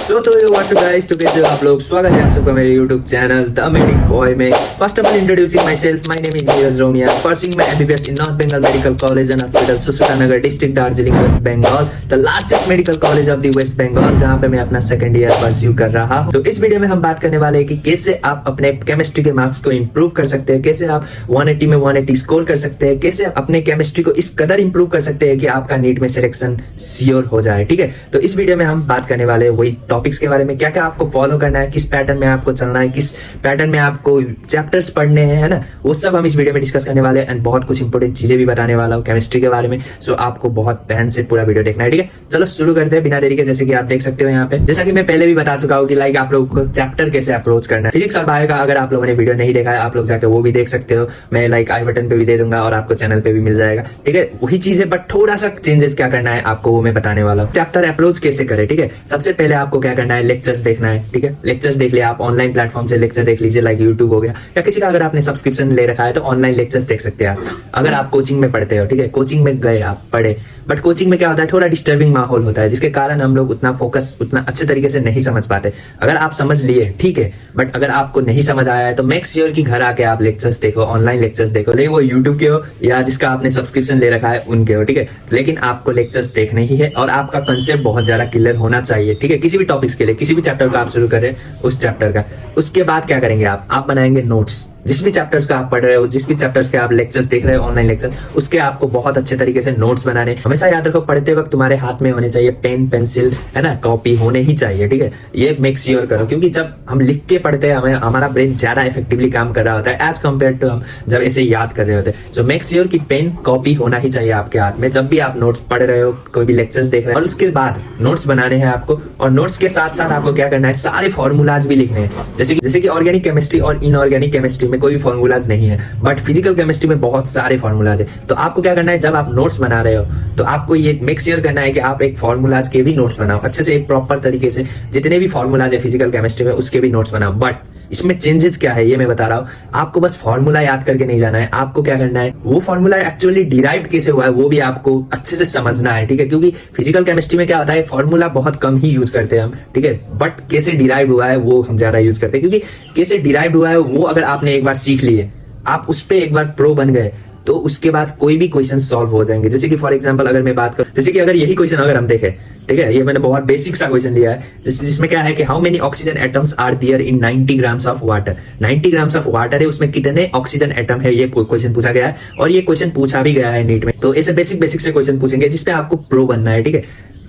What's up guys, तो कैसे हो आप लोग। स्वागत है आप सबका मेरे YouTube channel the medic boy में। First of all introducing myself, my name is Neeraj Ronia, pursuing my MBBS in North Bengal medical college and hospital, Sushrutanagar district, Darjeeling, West Bengal, the largest medical college of the West Bengal, जहां पे मैं अपना second year pursue कर रहा हूं। तो इस वीडियो में हम बात करने वाले हैं कि कैसे आप अपने केमिस्ट्री के मार्क्स को इंप्रूव कर सकते हैं, कैसे आप 180 में 180 स्कोर कर सकते हैं, कैसे आप अपने केमिस्ट्री को इस कदर इंप्रूव कर सकते हैं कि आपका नीट में सिलेक्शन श्योर हो जाए। ठीक है, तो इस वीडियो में हम बात करने वाले हैं वही टॉपिक्स के बारे में, क्या क्या आपको फॉलो करना है, किस पैटर्न में आपको चलना है, किस पैटर्न में आपको चैप्टर्स पढ़ने हैं, है ना, वो सब हम इस वीडियो में डिस्कस करने वाले हैं। एंड बहुत कुछ इंपॉर्टेंट चीजें भी बताने वाला हूँ केमिस्ट्री के बारे में। सो आपको बहुत ध्यान से पूरा वीडियो देखना है। ठीक है, चलो शुरू करते हैं बिना देरी के। जैसे कि आप देख सकते हो यहाँ पे, जैसा कि मैं पहले भी बता चुका हूँ कि लाइक आप लोगों को चैप्टर कैसे अप्रोच करना है फिजिक्स और बायो का। अगर आप लोगों ने वीडियो नहीं देखा है, आप लोग जाकर वो भी देख सकते हो। मैं लाइक आई बटन पे भी दे दूंगा और आपको चैनल पे भी मिल जाएगा। ठीक है, वही चीज है बट थोड़ा सा चेंजेस क्या करना है आपको वो मैं बताने वाला हूँ। चैप्टर अप्रोच कैसे करें। ठीक है, सबसे पहले आपको क्या करना है, लेक्चर्स देखना है। ठीक है, लेक्चर्स देख लिया, आप ऑनलाइन प्लेटफॉर्म से लेक्चर देख लीजिए, लाइक यूट्यूब हो गया, या किसी का अगर आपने सब्सक्रिप्शन ले रखा है तो ऑनलाइन लेक्चर्स देख सकते हैं आप। अगर आप कोचिंग में पढ़ते हो, ठीक है, कोचिंग में गए आप पढ़े, बट कोचिंग में क्या होता है, थोड़ा डिस्टर्बिंग माहौल होता है, जिसके कारण हम लोग उतना फोकस उतना अच्छे तरीके से नहीं समझ पाते। अगर आप समझ लिए ठीक है, बट अगर आपको नहीं समझ आया है तो मेक श्योर कि घर आके आप लेक्चर्स देखो, ऑनलाइन लेक्चर्स देखो, नहीं वो यूट्यूब के हो या जिसका आपने सब्सक्रिप्शन ले रखा है उनके हो। ठीक है, लेकिन आपको लेक्चर्स देखने ही है और आपका कंसेप्ट बहुत ज्यादा क्लियर होना चाहिए। ठीक है, किसी भी टॉपिक्स के लिए, किसी भी चैप्टर का आप शुरू करें उस चैप्टर का, उसके बाद क्या करेंगे आप बनाएंगे नोट्स। जिस भी चैप्टर्स का आप पढ़ रहे हो, जिस भी चैप्टर्स के आप लेक्चर्स देख रहे हो ऑनलाइन लेक्चर, उसके आपको बहुत अच्छे तरीके से नोट्स बनाने। हमेशा याद रखो, पढ़ते वक्त तुम्हारे हाथ में होने चाहिए पेन, पेंसिल, है ना, कॉपी होने ही चाहिए। ठीक है, ये मेक श्योर करो, क्योंकि जब हम लिख के पढ़ते हैं हमें हमारा ब्रेन ज्यादा इफेक्टिवली काम कर रहा होता है एज कम्पेयर टू हम जब ऐसे याद कर रहे होते हैं। सो मेक श्योर कि पेन कॉपी होना ही चाहिए आपके हाथ में जब भी आप नोट्स पढ़ रहे हो, कोई भी लेक्चर्स देख रहे हो। और उसके बाद नोट्स बनाने हैं आपको, और नोट्स के साथ साथ आपको क्या करना है, सारे फॉर्मूलाज भी लिखने हैं। जैसे कि ऑर्गेनिक केमिस्ट्री और इनऑर्गेनिक केमिस्ट्री में कोई भी फॉर्मूलाज नहीं है, बट फिजिकल केमिस्ट्री में बहुत सारे फॉर्मूलाज है। तो आपको क्या करना है, जब आप नोट्स बना रहे हो तो आपको ये मेक श्योर करना है कि आप एक फॉर्मूलाज के भी नोट्स बनाओ अच्छे से, एक प्रॉपर तरीके से। जितने भी फॉर्मूलाज है फिजिकल केमिस्ट्री में उसके भी नोट्स बनाओ। बट इसमें चेंजेस क्या है ये मैं बता रहा हूँ, आपको बस फॉर्मूला याद करके नहीं जाना है, आपको क्या करना है, वो फॉर्मूला एक्चुअली डिराइव्ड कैसे हुआ है वो भी आपको अच्छे से समझना है। ठीक है, क्योंकि फिजिकल केमिस्ट्री में क्या होता है, फॉर्मूला बहुत कम ही यूज करते हैं हम। ठीक है, बट कैसे डिराइव हुआ है वो हम ज्यादा यूज करते हैं, क्योंकि कैसे डिराइव हुआ है वो अगर आपने एक बार सीख लिए, आप उस पे एक बार प्रो बन गए, तो उसके बाद कोई भी क्वेश्चन सॉल्व हो जाएंगे। जैसे कि फॉर एग्जांपल अगर मैं बात करूं, जैसे कि अगर यही क्वेश्चन अगर हम देखें, ठीक है, ये मैंने बहुत बेसिक सा क्वेश्चन लिया है, जिसमें क्या है कि how many oxygen atoms are there in 90 grams of water. 90 grams of water है, उसमें कितने ऑक्सीजन एटम है, ये क्वेश्चन पूछा गया है और ये क्वेश्चन पूछा भी गया है नीट में। तो ऐसे बेसिक से क्वेश्चन पूछेंगे जिसपे आपको प्रो बनना है। ठीक है,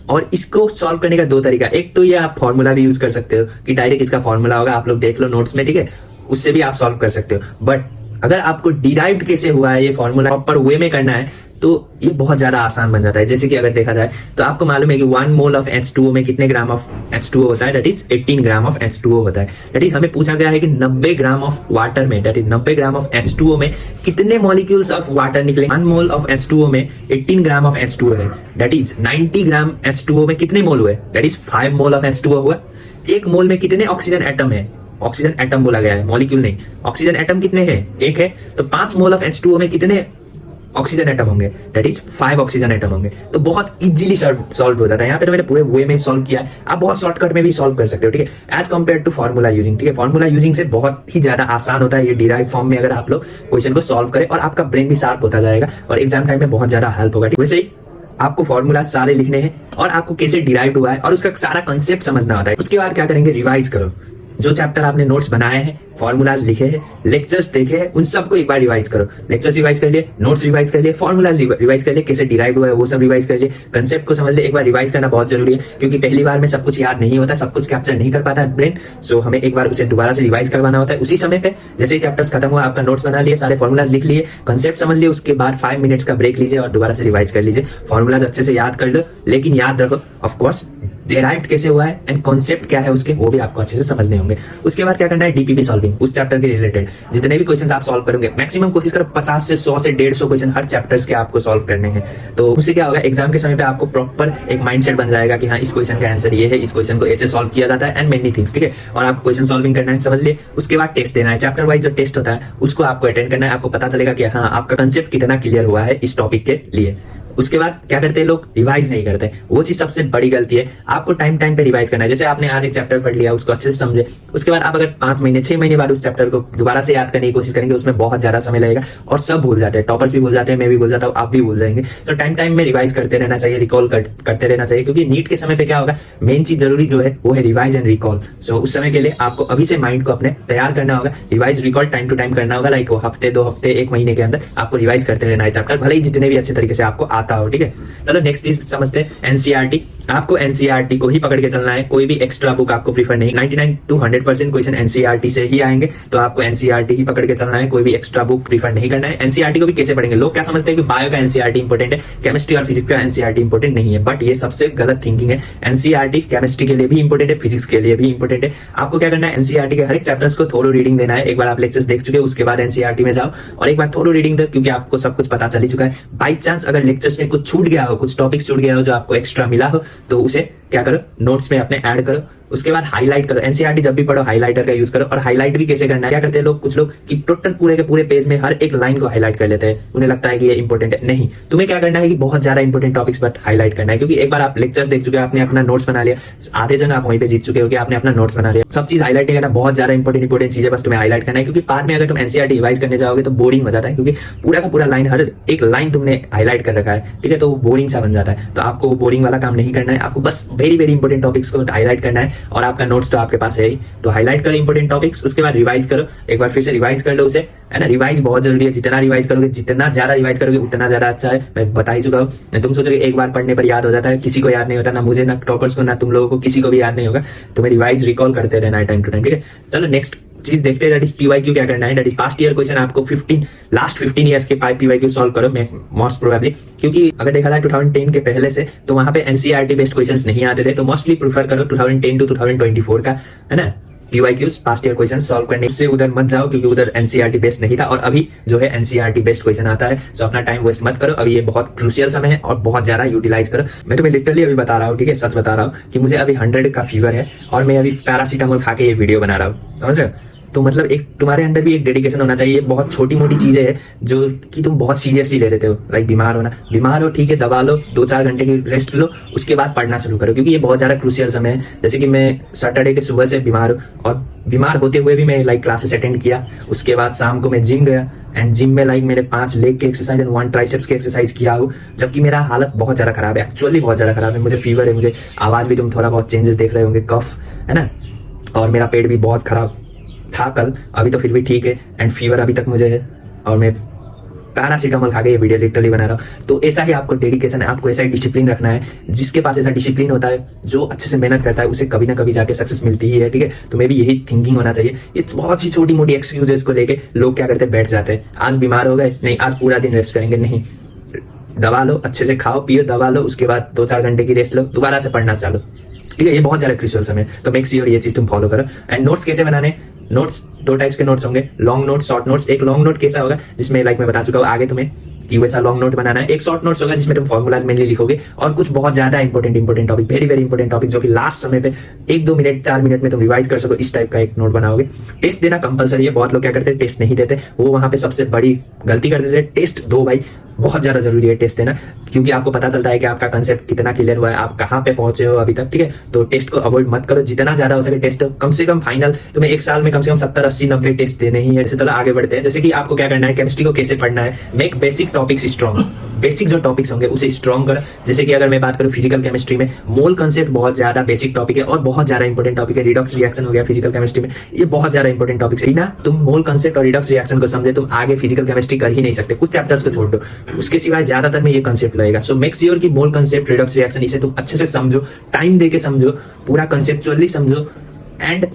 और इसको सॉल्व करने का दो तरीका, एक तो ये आप फॉर्मूला भी यूज कर सकते हो कि डायरेक्ट इसका फॉर्मूला होगा, आप लोग देख लो नोट्स में, ठीक है, उससे भी आप सॉल्व कर सकते हो। बट अगर आपको डिराइव्ड कैसे हुआ है ये फॉर्मूला प्रॉपर वे में करना है तो ये बहुत ज्यादा आसान बन जाता है। जैसे कि अगर देखा जाए तो आपको मालूम है कि 1 मोल ऑफ H2O में कितने ग्राम ऑफ H2O होता है, that is 18 gram of H2O होता है। दैट इज हमें पूछा गया है कि 90 ग्राम ऑफ वाटर में, that is 90 gram of H2O में कितने मॉलिक्यूल्स ऑफ वाटर निकले। 1 मोल ऑफ H2O में 18 ग्राम ऑफ H2O है, दैट इज 90 ग्राम H2O में कितने मोल हुए, that is 5 mole of H2O हुआ। एक मोल में कितने ऑक्सीजन एटम है, ऑक्सीजन एटम बोला गया है, मॉलिक्यूल नहीं, ऑक्सीजन एटम कितने हैं, एक है, तो 5 मोल ऑफ H2O में कितने ऑक्सीजन एटम होंगे, दैट इज 5 ऑक्सीजन एटम होंगे। तो बहुत इजीली सॉल्व हो जाता है। यहाँ पे तो मैंने पूरे वे में सॉल्व किया है, आप बहुत शॉर्टकट में भी सॉल्व कर सकते हो। ठीक है, as compare to formula using. ठीक है, फॉर्मूला यूजिंग से बहुत ही ज्यादा आसान होता है ये डिराइव फॉर्म में अगर आप लोग क्वेश्चन को सॉल्व करें, और आपका ब्रेन भी शार्प होता जाएगा और एग्जाम टाइम में बहुत ज्यादा हेल्प होगा। वैसे ही आपको फॉर्मूला सारे लिखने हैं और आपको कैसे डिराइव हुआ है और उसका सारा कंसेप्ट समझना होता है। उसके बाद क्या करेंगे, रिवाइज करो। जो चैप्टर आपने नोट्स बनाए हैं, फॉर्मूलाज लिखे हैं, लेक्चर्स देखे हैं, उन सबको एक बार रिवाइज करो। लेक्चर्स रिवाइज कर लिए, नोट्स रिवाइज कर लिए, फॉर्मूलाज रिवाइज कर लिए, कैसे डिराइव हुआ है वो सब रिवाइज कर लिए, कंसेप्ट को समझ लिए। एक बार रिवाइज करना बहुत जरूरी है, क्योंकि पहली बार में सब कुछ याद नहीं होता, सब कुछ कैप्चर नहीं कर पाता है ब्रेन। सो हमें एक बार उसे दोबारा से रिवाइज करवाना होता है उसी समय पे। जैसे ही चैप्टर्स खत्म हुआ, आपका नोट्स बना लिए, सारे फॉर्मूलाज लिख लिए, कंसेप्ट समझ लिए, उसके बाद 5 मिनट्स का ब्रेक लीजिए और दोबारा से रिवाइज कर लीजिए। फॉर्मूलाज अच्छे से याद कर लो, लेकिन याद रखो ऑफकोर्स डेराइव्ड कैसे हुआ है एंड कॉन्सेप्ट क्या है उसके, वो भी आपको अच्छे से समझने होंगे। उसके बाद क्या करना है, डीपीपी सॉल्विंग, उस चैप्टर के रिलेटेड जितने भी क्वेश्चंस आप सॉल्व करोगे, मैक्सिमम कोशिश करो 50 से 100 से 150 क्वेश्चन हर चैप्टर्स के आपको सॉल्व करने हैं। तो उससे क्या होगा, एग्जाम के समय पे आपको प्रॉपर एक माइंडसेट बन जाएगा कि हाँ इस क्वेश्चन का आंसर ये है, इस क्वेश्चन को ऐसे सॉल्व किया जाता है एंड मेनी थिंग्स। ठीक है, और आपको क्वेश्चन सॉल्विंग करना है, समझ लिए। उसके बाद टेस्ट देना है, चैप्टर वाइज जो टेस्ट होता है उसको आपको अटेंड करना है। आपको पता चलेगा कि हाँ आपका कंसेप्ट कितना क्लियर हुआ है इस टॉपिक के लिए। उसके बाद क्या करते हैं लोग, रिवाइज नहीं करते। वो चीज सबसे बड़ी गलती है। आपको टाइम टाइम पे रिवाइज करना है। जैसे आपने आज एक चैप्टर पढ़ लिया, उसको अच्छे से समझे, उसके बाद आप अगर 5 महीने 6 महीने बाद उस चैप्टर को दोबारा से याद करने की कोशिश करेंगे, उसमें बहुत ज्यादा समय लगेगा और सब भूल जाते हैं। टॉपर्स भी भूल जाते हैं, मैं भी भूल जाता हूँ, आप भी भूल जाएंगे। तो टाइम टाइम में रिवाइज करते रहना चाहिए, रिकॉल करते रहना चाहिए, क्योंकि नीट के समय पे क्या होगा, मेन चीज जरूरी जो है वो है रिवाइज एंड रिकॉल। सो उस समय के लिए आपको अभी से माइंड को अपने तैयार करना होगा, revise recall time to time करना होगा। लाइक हफ्ते 2 हफ्ते 1 महीने के अंदर आपको रिवाइज करते रहना है चैप्टर, भले ही जितने भी अच्छे तरीके से आपको आता हो। ठीक है, चलो नेक्स्ट चीज समझते हैं, एनसीईआरटी। आपको एनसीईआरटी को ही पकड़ के चलना है, कोई भी एक्स्ट्रा बुक आपको प्रीफर नहीं। 99 to 100% क्वेश्चन एनसीईआरटी से ही आएंगे, तो आपको एनसीईआरटी ही पकड़ के चलना है, कोई भी एक्स्ट्रा बुक प्रीफर नहीं करना है। एनसीईआरटी को भी कैसे पढ़ेंगे, लोग क्या समझते हैं कि बायो का एनसीईआरटी इंपॉर्टेंट है, केमिस्ट्री और फिजिक्स का एनसीईआरटी इंपॉर्टेंट नहीं है, बट ये सबसे गलत थिंकिंग है। एनसीईआरटी केमिस्ट्री के लिए भी इंपॉर्टेंट है, फिजिक्स के लिए भी इंपॉर्टेंट है। आपको क्या करना है, एनसीईआरटी के हर एक चैप्टर्स को थोरो रीडिंग देना है। एक बार आप लेक्चर्स देख चुके हो, उसके बाद एनसीईआरटी में जाओ और एक बार थोरो रीडिंग दो, क्योंकि आपको सब कुछ पता चल ही चुका है। बाई चांस अगर लेक्चर्स में कुछ छूट गया हो, कुछ टॉपिक छूट गया हो जो आपको एक्स्ट्रा मिला हो, तो उसे क्या करो, नोट्स में अपने ऐड करो। उसके बाद हाईलाइट करो। एनसीईआरटी जब भी पढ़ो हाईलाइटर का यूज करो। और हाईलाइट भी कैसे करना है, क्या करते हैं लोग, कुछ लोग कि टोटल पूरे के पूरे पेज में हर एक लाइन को हाईलाइट कर लेते हैं, उन्हें लगता है कि ये इंपॉर्टेंट है। नहीं, तुम्हें क्या करना है कि बहुत ज्यादा इंपॉर्टेंट टॉपिक्स पर हाईलाइट करना है, क्योंकि एक बार आप लेक्चर्स देख चुके हो, आपने अपना नोट्स बना लिया, आधे जगह आप वहीं पे जीत चुके हो कि आपने अपना नोट्स बना लिया। सब चीज हाईलाइट नहीं करना, बहुत ज्यादा इंपॉर्टेंट चीजें बस तुम्हें हाईलाइट करना है, क्योंकि बाद में अगर तुम एनसीईआरटी रिवाइज करने जाओगे तो बोरिंग हो जाता है, क्योंकि पूरा का पूरा लाइन, हर एक लाइन तुमने हाईलाइट कर रखा है। ठीक है, तो वो बोरिंग सा बन जाता है। तो आपको बोरिंग वाला काम नहीं करना है, आपको बस वेरी वेरी इंपॉर्टेंट टॉपिक्स को हाईलाइट करना है। और आपका नोट्स तो आपके पास है ही, तो हाईलाइट करो इंपॉर्टेंट टॉपिक्स, उसके बाद रिवाइज करो, एक बार फिर से रिवाइज कर लो उसे, है ना। रिवाइज बहुत जरूरी है, जितना रिवाइज करोगे, जितना ज्यादा रिवाइज करोगे उतना ज्यादा अच्छा है। मैं बता ही चुका हूँ। तुम सोचोगे एक बार पढ़ने पर याद हो जाता है, किसी को याद नहीं होता, ना मुझे, ना टॉपर्स को, ना तुम लोगों को, किसी को भी याद नहीं होगा। तुम्हें रिवाइज रिकॉल करते रहना है टाइम टू टाइम। ठीक है, चलो नेक्स्ट चीज देखते हैं, दैट इज पीवाईक्यू। क्या करना है, that is past year question. आपको लास्ट 15 ईयर्स के पीवाईक्यू सॉल्व करो, मोस्ट प्रोबेबली, क्योंकि अगर देखा जाए 2010 के पहले से, तो वहां पे एनसीईआरटी बेस्ड क्वेश्चंस नहीं आते थे। तो मोस्टली प्रीफर करो 2010 to 2024 का, है ना, PYQs past year question solve करने से उधर मत जाओ, क्योंकि उधर एनसीईआरटी बेस्ड नहीं था और अभी जो है एनसीईआरटी बेस्ड क्वेश्चन आता है। सो अपना टाइम वेस्ट मत करो, अभी ये बहुत क्रूशियल समय है और बहुत ज्यादा यूटिलाइज करो। मैं तुम्हें लिटरली अभी बता रहा हूँ, ठीक है, सच बता रहा हूँ कि मुझे अभी 100 का फीवर है और मैं अभी पैरासीटामोल खा के ये वीडियो बना रहा हूँ, समझ रहे हो। तो मतलब एक तुम्हारे अंदर भी एक डेडिकेशन होना चाहिए। बहुत छोटी मोटी चीजें हैं जो कि तुम बहुत सीरियसली ले लेते हो। लाइक बीमार हो, ठीक है, दवा लो, 2-4 घंटे की रेस्ट लो, उसके बाद पढ़ना शुरू करो, क्योंकि ये बहुत ज्यादा क्रूशियल समय है। जैसे कि मैं सैटरडे के सुबह से बीमार हूँ और बीमार होते हुए भी मैं लाइक क्लासेस अटेंड किया। उसके बाद शाम को मैं जिम गया एंड जिम में लाइक मैंने 5 लेग के एक्सरसाइज एंड 1 ट्राइसेप्स के एक्सरसाइज किया हूँ, जबकि मेरा हालत बहुत ज्यादा खराब है, एक्चुअली बहुत ज्यादा खराब है। मुझे फीवर है, मुझे आवाज भी तुम थोड़ा बहुत चेंजेस देख रहे होंगे, कफ है ना, और मेरा पेट भी बहुत खराब था कल, अभी तो फिर भी ठीक है, एंड फीवर अभी तक मुझे है और मैं पैरासीटामोल खा के ये वीडियो लिटरली बना रहा हूँ। तो ऐसा ही आपको डेडिकेशन है, आपको ऐसा ही डिसिप्लिन रखना है। जिसके पास ऐसा डिसिप्लिन होता है, जो अच्छे से मेहनत करता है, उसे कभी ना कभी जाके सक्सेस मिलती ही है। ठीक है, तुम्हें भी यही थिंकिंग होना चाहिए। ये बहुत सी छोटी मोटी एक्सक्यूजेस को लेके लोग क्या करते हैं, बैठ जाते हैं। आज बीमार हो गए, नहीं आज पूरा दिन रेस्ट करेंगे, नहीं, दवा लो, अच्छे से खाओ पियो, दवा लो, उसके बाद 2-4 घंटे की रेस्ट लो, दोबारा से पढ़ना चालो। ठीक है, ये बहुत ज्यादा क्रूशियल समय है, तो मेक श्योर ये चीज तुम फॉलो करो। एंड नोट्स कैसे बनाने, नोट्स 2 टाइप्स के नोट्स होंगे, लॉन्ग नोट्स, शॉर्ट नोट्स। एक लॉन्ग नोट कैसा होगा, जिसमें लाइक मैं बता चुका हूँ आगे तुम्हें कि वैसा लॉन्ग नोट बनाना है। एक शॉर्ट नोट्स होगा जिसमें तुम फॉर्मुलाज मेनली लिखोगे और कुछ बहुत ज्यादा important topic, very very important topic, जो कि लास्ट समय पे 1-2 मिनट 4 मिनट में तुम रिवाइज कर सको, इस टाइप का एक नोट बनाओगे। टेस्ट देना कंपलसरी है। बहुत लोग क्या करते हैं, टेस्ट नहीं देते, वो वहां पे सबसे बड़ी गलती कर देते हैं। टेस्ट दो भाई, बहुत ज्यादा जरूरी है टेस्ट देना, क्योंकि आपको पता चलता है कि आपका कंसेप्ट कितना क्लियर हुआ है, आप कहाँ पे पहुंचे हो अभी तक। ठीक है, तो टेस्ट को अवॉइड मत करो, जितना ज्यादा हो सके टेस्ट, कम से कम फाइनल तुम्हें एक साल में कम से कम 70-80-90 टेस्ट देने ही है। जैसे चलो आगे बढ़ते हैं। जैसे कि आपको क्या करना है, केमिस्ट्री को कैसे पढ़ना है, make basic topics strong. Basic जो टॉपिक्स होंगे उसे स्ट्रॉन्ग कर। जैसे कि अगर मैं बात करूं फिजिकल केमिस्ट्री में, मोल कंसेप्ट बहुत ज्यादा बेसिक टॉपिक है और बहुत ज्यादा इंपॉर्टेंट टॉपिक है। रिडॉक्स रिएक्शन हो गया फिजिकल केमिस्ट्री में, ये बहुत ज्यादा इंपॉर्टेंट टॉपिक है ना। तुम मोल कंसेप्ट और रिडॉक्स रिएक्शन को समझे, तुम आगे फिजिकल केमिस्ट्री कर ही नहीं सकते। कुछ चैप्टर्स को छोड़ दो, उसके सिवाय ज्यादातर में ये कंसेप्ट लगेगा। सो मेक श्योर कि मोल कंसेप्ट, रिडॉक्स रिएक्शन, इसे तुम अच्छे से समझो, टाइम देके समझो, पूरा कंसेप्चुअली समझो एंड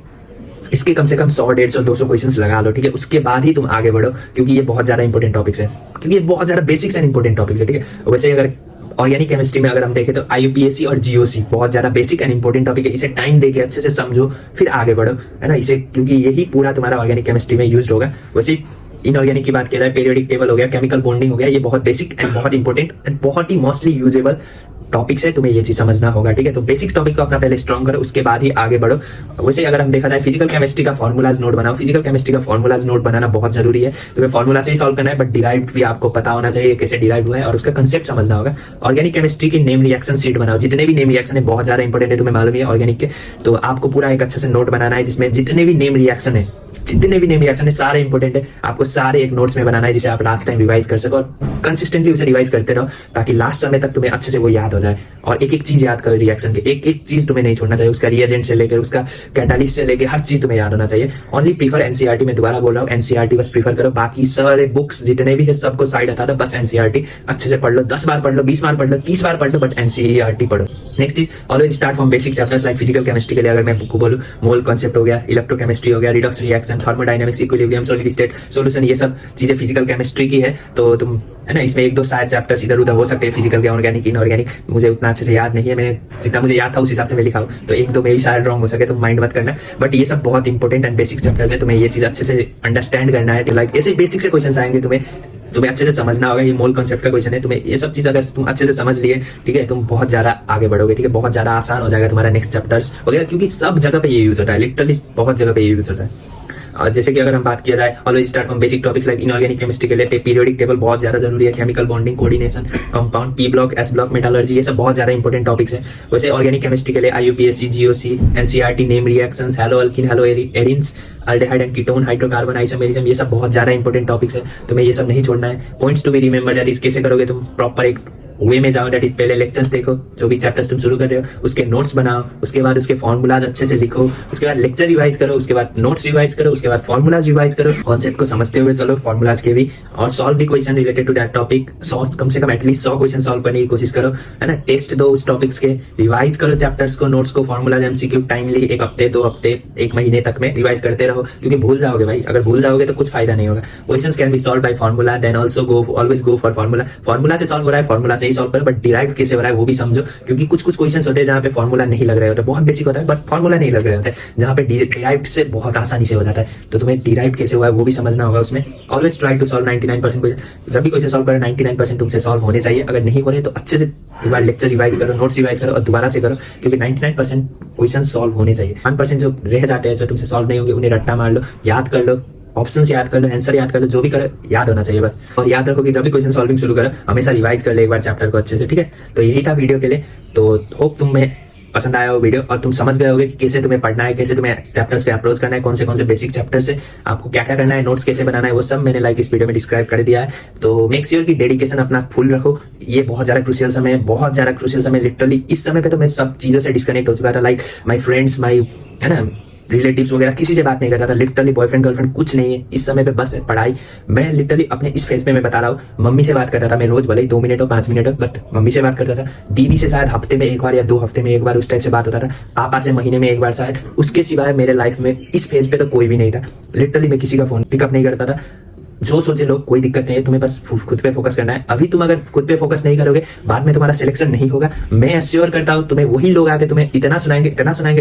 इसके कम से कम 100-150-200 क्वेश्चंस लगा लो। ठीक है, उसके बाद ही तुम आगे बढ़ो, क्योंकि ये बहुत ज्यादा इंपॉर्टेंट टॉपिक्स है, क्योंकि ये बहुत ज्यादा बेसिक्स एंड इंपॉर्टेंट टॉपिक्स है। ठीक है, वैसे अगर ऑर्गेनिक केमिस्ट्री में अगर हम देखें तो IUPAC और GOC बहुत ज्यादा बेसिक एंड इंपॉर्टेंट टॉपिक है। इसे टाइम देके अच्छे से समझो, फिर आगे बढ़ो, है ना, इसे, क्योंकि यही पूरा तुम्हारा ऑर्गेनिक केमिस्ट्री में यूज होगा। वैसे इनऑर्गेनिक की बात किया जाए, पीरियोडिक टेबल हो गया, केमिकल बॉन्डिंग हो गया, ये बहुत बेसिक एंड बहुत इंपॉर्टेंट एंड बहुत ही मोस्टली यूजेबल टॉपिक्स है, तुम्हें ये चीज समझना होगा, ठीक है। तो बेसिक टॉपिक को अपना पहले स्ट्रॉन्ग करो, उसके बाद ही आगे बढ़ो। वैसे अगर हम देखा जाए फिजिकल केमिस्ट्री का फॉर्मुलाज नोट बनाओ, फिजिकल केमिस्ट्री का फॉर्मुलाज नोट बनाना बहुत जरूरी है। तुम्हें फॉर्मुला से ही सॉल्व करना है, बट डिराइव्ड भी आपको पता होना चाहिए कैसे डिराइव हुआ है और उसका कंसेप्ट समझना होगा। ऑर्गेनिक केमिस्ट्री की नेम रिएक्शन शीट बनाओ, जितने भी नेम रिएक्शन है बहुत ज्यादा इंपॉर्टेंट है, तुम्हें मालूम है ऑर्गेनिक के। तो आपको पूरा एक अच्छे से नोट बनाना है जिसमें जितने भी नेम रिएक्शन है, जितने भी नेम रिएक्शन है सारे इंपॉर्टेंट है, आपको सारे एक नोट्स में बनाना है जिसे आप लास्ट टाइम रिवाइज कर सको और कंसिस्टेंटली उसे रिवाइज करते रहो ताकि लास्ट समय तक तुम्हें अच्छे से वो याद हो जाए। और एक एक चीज याद करो रिएक्शन के, एक एक चीज तुम्हें नहीं छोड़ना चाहिए, उसका रिएजेंट से लेकर उसका कैटालिस्ट से लेकर हर चीज तुम्हें याद होना चाहिए। ओनली प्रीफर एनसीईआरटी, मैं दोबारा बोल रहा हूँ एनसीईआरटी बस प्रीफर करो, बाकी सारे बुक्स जितने भी है सबको साइड हटा दो, बस एनसीईआरटी अच्छे से पढ़ लो, 10 बार पढ़ लो, 20 बार पढ़ लो, 30 बार पढ़ लो, बट एनसीईआरटी पढ़ो। नेक्स्ट चीज, always start from basic chapters like physical chemistry के लिए अगर मैं बुक को बोलूं, मोल कॉन्सेप्ट हो गया, इलेक्ट्रोकेमिस्ट्री हो गया, redox reaction, thermodynamics, equilibrium, solid state solution, ये सब चीजें फिजिकल केमिस्ट्री की है। तो तुम है ना, इसमें एक दो शायद चैप्टर्स इधर उधर हो सकते हैं फिजिकल के, ऑर्गेनिक इनऑर्गेनिक मुझे उतना अच्छे से याद नहीं है, मैंने जितना मुझे याद था उस हिसाब से मैं लिखा हूं, तो एक दो में भी शायद रॉन्ग हो सके तो माइंड मत करना, बट ये सब बहुत इंपॉर्टेंट एंड बेसिक चैप्टर्स है, तुम्हें ये चीज अच्छे से अंडरस्टैंड करना है। लाइक ऐसे बेसिक से क्वेश्चन आएंगे, तुम्हें अच्छे से समझना होगा। ये मोल कॉन्सेप्ट का क्वेश्चन है, तुम्हें ये सब चीज अगर तुम अच्छे से समझ लिए, ठीक है, तुम बहुत ज्यादा आगे बढ़ोगे, ठीक है, बहुत ज्यादा आसान हो जाएगा तुम्हारा नेक्स्ट चैप्टर्स वगैरह, क्योंकि सब जगह पे ये यूज होता है, लिटरली बहुत जगह पे ये यूज होता है। जैसे कि अगर हम बात किया जाए, always start from basic topics like inorganic chemistry के लिए पीरियोडिक टेबल बहुत ज्यादा जरूरी है, chemical bonding, coordination, compound, P block, S block, metallurgy, ये सब बहुत ज्यादा इंपॉर्टेंट टॉपिक्स हैं। वैसे ऑर्गेनिक केमिस्ट्री के लिए आईयूपीएससी, GOC, NCERT, name reactions, hello alkene, hello arenes, aldehyde and ketone, hydrocarbon, isomerism, ये सब बहुत ज्यादा इंपॉर्टेंट टॉपिक्स है, तुम्हें ये सब नहीं छोड़ना है। Points to be remember, that is कैसे करोगे तुम प्रॉपर एक वे में जाओ, दैट इज पहले लेक्चर्स देखो, जो भी चैप्टर्स तुम शुरू कर रहे हो उसके नोट्स बनाओ, उसके बाद उसके फॉर्मूलाज अच्छे से लिखो, उसके बाद लेक्चर रिवाइज करो, उसके बाद नोट्स रिवाइज करो, उसके बाद फॉर्मूलाज रिवाइज करो, कॉन्सेप्ट को समझते हुए चलो फॉर्मूलाज के भी, और सॉल्व भी question related to that topic. कम से कम एटलीस्ट 100 क्वेश्चन सॉल्व करने की कोशिश करो, है ना। टेस्ट दो उस टॉपिक्स के, रिवाइज करो चैप्टर्स को, नोट्स को, फॉर्मूलाज, एमसीक्यू टाइमली 1 हफ्ते 2 हफ्ते 1 महीने तक में रिवाइज करते रहो, क्योंकि भूल जाओगे भाई, अगर भूल जाओगे तो कुछ फायदा नहीं होगा। Questions can be solve by formula, then also always go for formula. Formula से सॉल्व हो रहा है, फॉर्मूला से ही सॉल्व करो, बट डिराइव कैसे हो रहा है वो भी समझो, क्योंकि कुछ क्वेश्चंस होते हैं जहाँ पे फॉर्मूला नहीं लग रहे होते, बहुत बेसिक होता है बट फॉर्मूला नहीं लग रहे होते, जहाँ पे डिराइव्ड से बहुत आसानी से हो जाता है, तो तुम्हें डिराइव्ड कैसे हुआ है वो भी समझना होगा उसमें। Always try to solve 99% question, जब भी क्वेश्चन सॉल्व करो 99% तुमसे सॉल्व होने चाहिए, अगर नहीं हो रहे तो अच्छे से एक बार लेक्चर रिवाइज करो, नोट्स रिवाइज करो और दोबारा से करो, क्योंकि 99% क्वेश्चन सॉल्व होने चाहिए। 1% जो रह जाते हैं, जो तुमसे सॉल्व नहीं होंगे, उन्हें रट्टा मार लो, याद कर लो, ऑप्शंस याद कर लो, आंसर याद कर लो, जो भी करो याद होना चाहिए बस। और याद रखो कि जब भी क्वेश्चन सॉल्विंग शुरू करो हमेशा रिवाइज कर ले एक बार चैप्टर को अच्छे से, ठीक है। तो यही था वीडियो के लिए, तो होप तुम्हें पसंद आया हो वीडियो और तुम समझ गए होगे कि कैसे तुम्हें पढ़ना है, कैसे तुम्हें चैप्टर्स पे अप्रोच करना है, कौन से बेसिक चैप्टर्स है, आपको क्या क्या करना है, नोट्स कैसे बनाना है, वो सब मैंने इस वीडियो में डिस्क्राइब कर दिया है। तो मेक श्योर कि डेडिकेशन अपना फुल रखो, ये बहुत ज्यादा क्रूशियल समय है, बहुत ज्यादा क्रूशियल समय। लिटरली इस समय पे तो मैं सब चीजों से डिस्कनेक्ट हो चुका था, लाइक माई फ्रेंड्स, माई, है ना, रिलेटिव्स वगैरह, किसी से बात नहीं करता था, लिटरली बॉयफ्रेंड गर्लफ्रेंड कुछ नहीं है इस समय पे, बस पढ़ाई। मैं लिटरली अपने इस फेज में मैं बता रहा हूँ, मम्मी से बात करता था मैं रोज, भले ही 2 मिनट हो 5 मिनट हो, बट मम्मी से बात करता था। दीदी से शायद हफ्ते में 1 बार या 2 हफ्ते में 1 बार उस टाइप से बात होता था। पापा से महीने में 1 बार शायद, उसके सिवाय मेरे लाइफ में इस फेज पे तो कोई भी नहीं था। लिटरली मैं किसी का फोन पिकअप नहीं करता था। जो सोचे लोग, कोई दिक्कत नहीं है, तुम्हें बस खुद पे फोकस करना है। अभी तुम अगर खुद पे फोकस नहीं करोगे, बाद में तुम्हारा सिलेक्शन नहीं होगा। मैं एश्योर करता हूं, तुम्हें वही लोग आके तुम्हें इतना सुनाएंगे,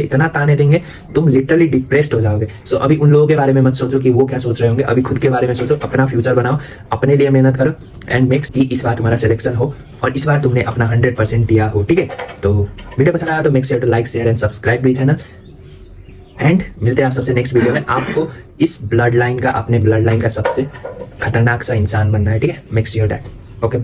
इतना ताने देंगे, तुम लिटरली डिप्रेस्ड हो जाओगे। सो अभी उन लोगों के बारे में मत सोचो कि वो क्या सोच रहे होंगे, अभी खुद के बारे में सोचो, अपना फ्यूचर बनाओ, अपने लिए मेहनत करो एंड मेक्स कि इस बार तुम्हारा सिलेक्शन हो और इस बार तुमने अपना 100% दिया हो, ठीक है। तो वीडियो पसंद आया तो make sure to like, share and subscribe the channel, and मिलते हैं आप सबसे नेक्स्ट वीडियो में। आपको इस ब्लड लाइन का, अपने ब्लड लाइन का सबसे खतरनाक सा इंसान बनना है, ठीक है। Make sure that, okay.